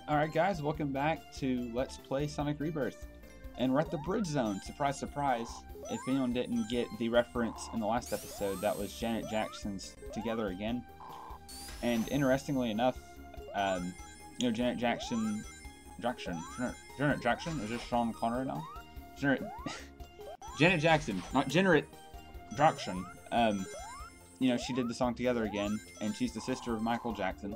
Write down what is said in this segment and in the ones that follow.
Alright guys, welcome back to Let's Play Sonic Rebirth. And we're at the bridge zone. Surprise, surprise. If anyone didn't get the reference in the last episode, that was Janet Jackson's Together Again. And interestingly enough, Janet Jackson... Janet Jackson? Is this Sean Connery now? Janet Jackson, not Janet Jackson. She did the song Together Again, and she's the sister of Michael Jackson.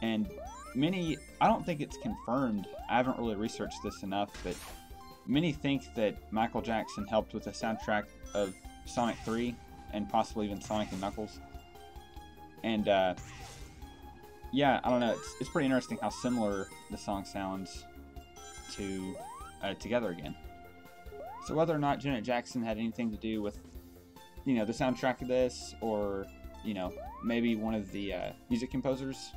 And I don't think it's confirmed, I haven't really researched this enough, but many think that Michael Jackson helped with the soundtrack of Sonic 3, and possibly even Sonic and Knuckles. And, yeah, I don't know, it's pretty interesting how similar the song sounds to Together Again. So whether or not Janet Jackson had anything to do with, the soundtrack of this, or, maybe one of the music composers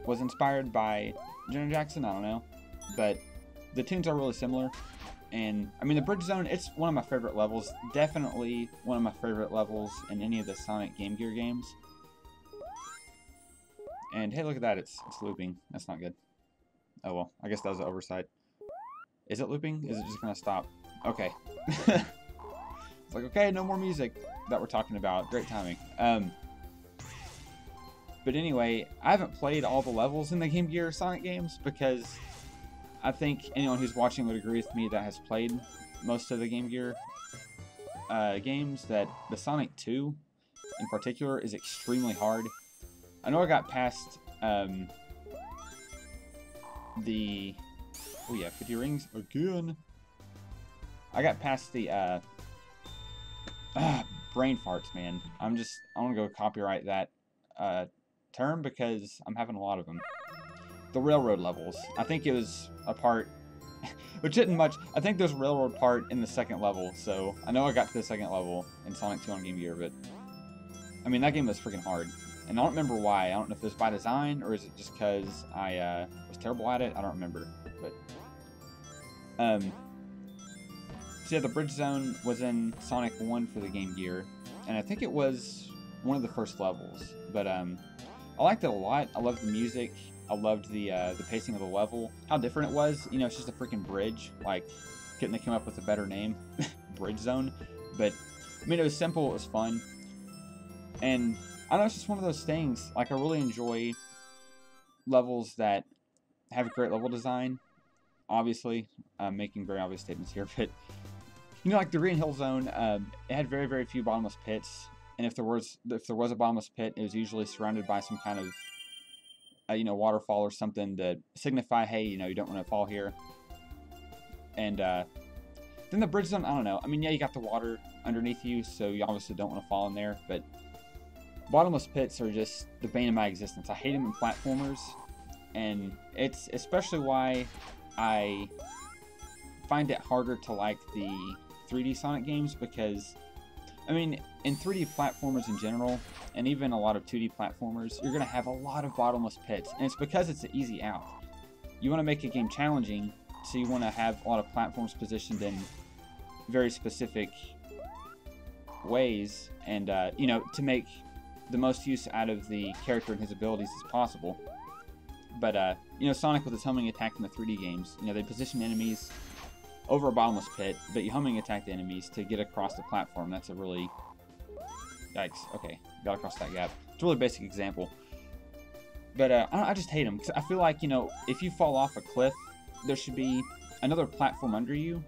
was inspired by Janet Jackson, I don't know, but the tunes are really similar. And I mean, the bridge zone, it's one of my favorite levels, definitely one of my favorite levels in any of the Sonic Game Gear games. And hey, look at that, it's looping. That's not good. Oh well, I guess that was an oversight. Is it looping? Is it just gonna stop? Okay. It's like, okay, no more music that we're talking about. Great timing. But anyway, I haven't played all the levels in the Game Gear Sonic games because I think anyone who's watching would agree with me that has played most of the Game Gear games that the Sonic 2 in particular is extremely hard. I know I got past the... Oh yeah, 50 rings again. I got past the brain farts, man. I want to go copyright that term because I'm having a lot of them. The railroad levels. I think it was a part, which isn't much. I think there's a railroad part in the second level, so I know I got to the second level in Sonic 2 on Game Gear, but I mean, that game was freaking hard. And I don't remember why. I don't know if it was by design or is it just because I was terrible at it. I don't remember. But so yeah, the bridge zone was in Sonic 1 for the Game Gear, and I think it was one of the first levels. But I liked it a lot. I loved the music. I loved the pacing of the level. How different it was. It's just a freaking bridge. Like, couldn't they come up with a better name? Bridge zone. But I mean, it was simple. It was fun. And I know it's just one of those things. Like, I really enjoy levels that have a great level design. Obviously, I'm making very obvious statements here, but like the Green Hill Zone, it had very, very few bottomless pits. And if there was a bottomless pit, it was usually surrounded by some kind of, waterfall or something to signify, hey, you don't want to fall here. And then the bridge zone, I don't know. I mean, yeah, you got the water underneath you, so you obviously don't want to fall in there. But bottomless pits are just the bane of my existence. I hate them in platformers, and it's especially why I find it harder to like the 3D Sonic games because, I mean, in 3D platformers in general, and even a lot of 2D platformers, you're going to have a lot of bottomless pits, and it's because it's an easy out. You want to make a game challenging, so you want to have a lot of platforms positioned in very specific ways, and, to make the most use out of the character and his abilities as possible. But, Sonic with his homing attack in the 3D games, they position enemies over a bottomless pit, but you homing attack the enemies to get across the platform. That's a really... Yikes. Okay, got across that gap. It's a really basic example. But I just hate them, because I feel like, if you fall off a cliff, there should be another platform under you,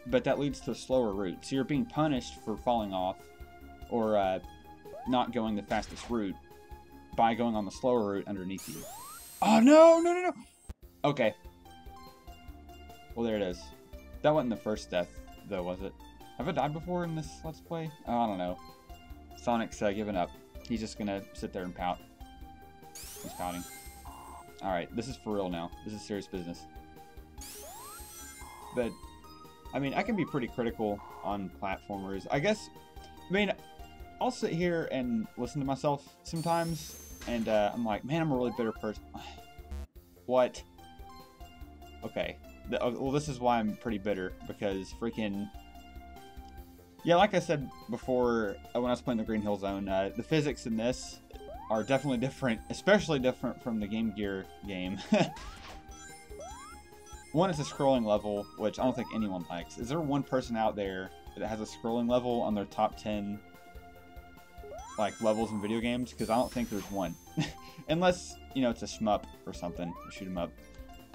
but that leads to a slower route. So you're being punished for falling off, or not going the fastest route, by going on the slower route underneath you. Oh, no! Okay. Well, there it is. That wasn't the first death, though, was it? Have I died before in this Let's Play? Oh, I don't know. Sonic's giving up. He's just gonna sit there and pout. He's pouting. Alright, this is for real now. This is serious business. But, I mean, I can be pretty critical on platformers. I guess, I'll sit here and listen to myself sometimes, and I'm like, man, I'm a really bitter person. What? Okay. Well, this is why I'm pretty bitter, because freaking... Yeah, like I said before, when I was playing the Green Hill Zone, the physics in this are definitely different, especially different from the Game Gear game. One is a scrolling level, which I don't think anyone likes. Is there one person out there that has a scrolling level on their top 10 like levels in video games? Because I don't think there's one. Unless, you know, it's a shmup or something. Shoot 'em up.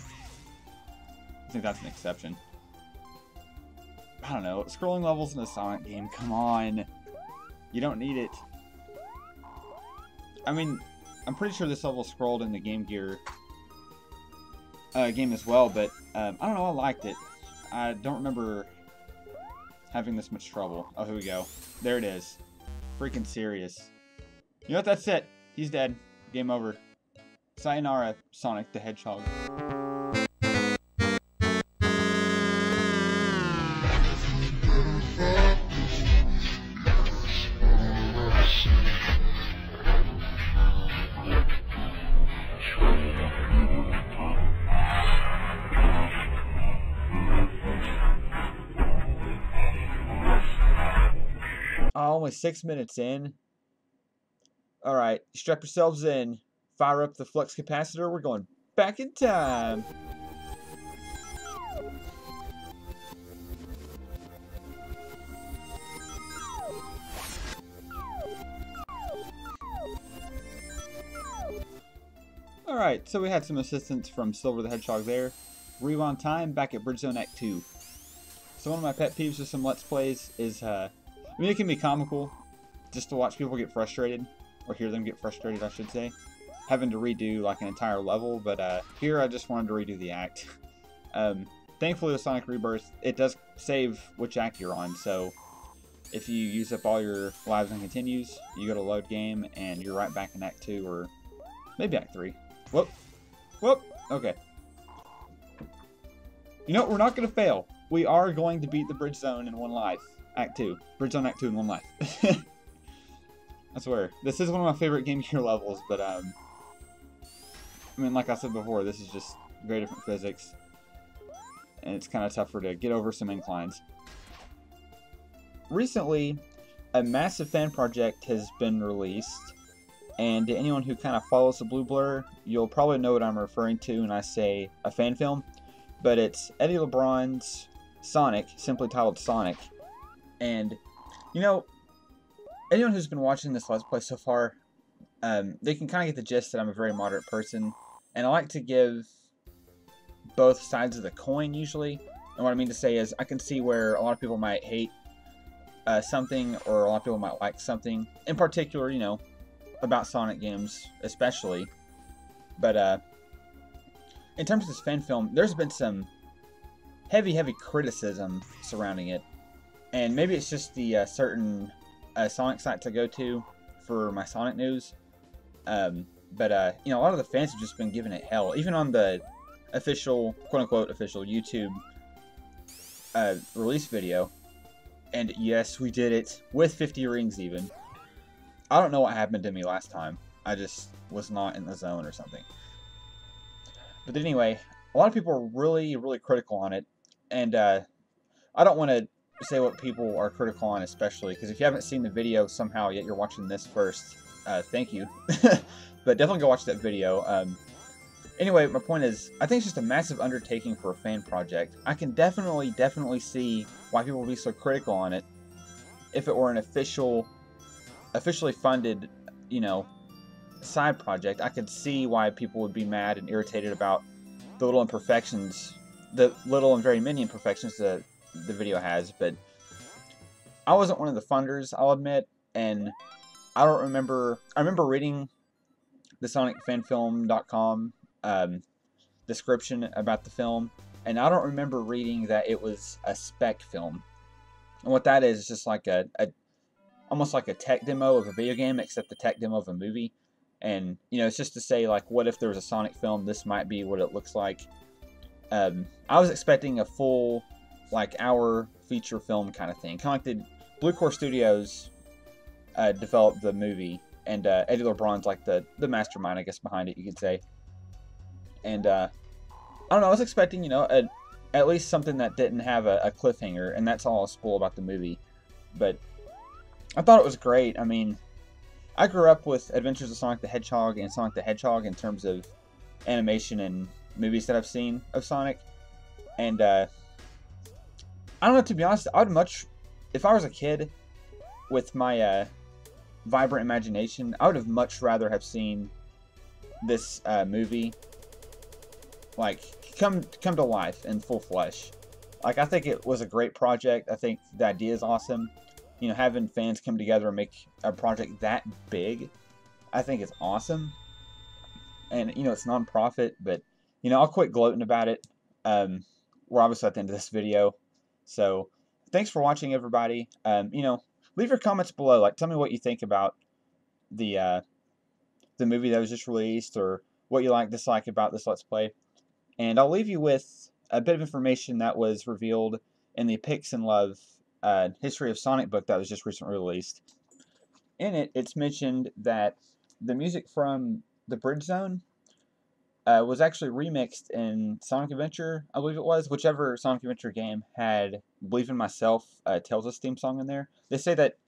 I think that's an exception. I don't know. Scrolling levels in a Sonic game, come on. You don't need it. I mean, I'm pretty sure this level scrolled in the Game Gear game as well, but I don't know, I liked it. I don't remember having this much trouble. Oh, here we go. There it is. Freaking serious. You know what? That's it. He's dead. Game over. Sayonara, Sonic the Hedgehog. Only 6 minutes in. Alright, strap yourselves in. Fire up the flux capacitor. We're going back in time. Alright, so we had some assistance from Silver the Hedgehog there. Rewind time, back at Bridge Zone Act 2. So one of my pet peeves with some Let's Plays is, I mean, it can be comical just to watch people get frustrated, or hear them get frustrated, I should say, having to redo like an entire level, but here I just wanted to redo the act. Thankfully with Sonic Rebirth, it does save which act you're on, so if you use up all your lives and continues, you go to load game, and you're right back in Act 2, or maybe Act 3. Whoop. Whoop. Okay. You know what? We're not going to fail. We are going to beat the Bridge Zone in one life. Act 2. Bridge Zone Act 2 in one life. I swear. This is one of my favorite Game Gear levels, but, I mean, like I said before, this is just very different physics. And it's kind of tougher to get over some inclines. Recently, a massive fan project has been released. And to anyone who kind of follows the Blue Blur, you'll probably know what I'm referring to when I say a fan film. But it's Eddie LeBron's Sonic, simply titled Sonic. And, you know, anyone who's been watching this Let's Play so far, they can kind of get the gist that I'm a very moderate person. And I like to give both sides of the coin, usually. And what I mean to say is, I can see where a lot of people might hate something, or a lot of people might like something. In particular, you know, about Sonic games, especially. But, in terms of this fan film, there's been some heavy criticism surrounding it. And maybe it's just the certain Sonic sites I go to for my Sonic news. But you know, a lot of the fans have just been giving it hell. Even on the official, quote-unquote official YouTube release video. And yes, we did it with 50 rings even. I don't know what happened to me last time. I just was not in the zone or something. But anyway, a lot of people are really critical on it. And I don't want to say what people are critical on especially, because if you haven't seen the video somehow yet, you're watching this first, thank you. But definitely go watch that video. Anyway, my point is, I think it's just a massive undertaking for a fan project. I can definitely see why people would be so critical on it if it were an officially funded, you know, side project. I could see why people would be mad and irritated about the little imperfections, the little and very many imperfections that the video has, but I wasn't one of the funders, I'll admit, and I remember reading the SonicFanFilm.com description about the film, and I don't remember reading that it was a spec film. And what that is just like almost like a tech demo of a video game, except the tech demo of a movie. And, you know, it's just to say, like, what if there was a Sonic film, this might be what it looks like. I was expecting a full, like, hour feature film kind of thing. Kind of like the Blue Core Studios developed the movie, and Eddie LeBron's like the mastermind, I guess, behind it, you could say. And, I don't know, I was expecting, you know, at least something that didn't have a cliffhanger, and that's all I'll spoil about the movie. But I thought it was great. I mean, I grew up with Adventures of Sonic the Hedgehog and Sonic the Hedgehog in terms of animation and movies that I've seen of Sonic. And I don't know, to be honest, I would much, if I was a kid with my vibrant imagination, I would have much rather have seen this movie like come to life in full flesh. Like, I think it was a great project. I think the idea is awesome. You know, having fans come together and make a project that big, I think it's awesome. And, you know, it's non-profit, but, you know, I'll quit gloating about it. We're obviously at the end of this video. So, thanks for watching, everybody. You know, leave your comments below. Like, tell me what you think about the movie that was just released, or what you like, dislike about this Let's Play. And I'll leave you with a bit of information that was revealed in the Pix and Love History of Sonic book that was just recently released. In it, it's mentioned that the music from the Bridge Zone was actually remixed in Sonic Adventure, I believe it was. Whichever Sonic Adventure game had Believe in Myself, Tells Us theme song in there. They say that,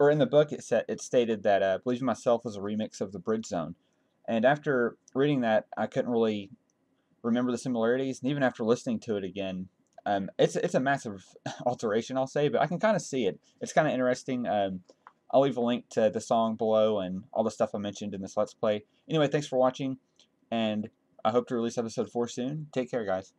or in the book it stated that Believe in Myself was a remix of the Bridge Zone. And after reading that, I couldn't really remember the similarities, and even after listening to it again, it's a massive alteration, I'll say, but I can kind of see it. It's kind of interesting. I'll leave a link to the song below and all the stuff I mentioned in this Let's Play. Anyway, thanks for watching, and I hope to release episode 4 soon. Take care, guys.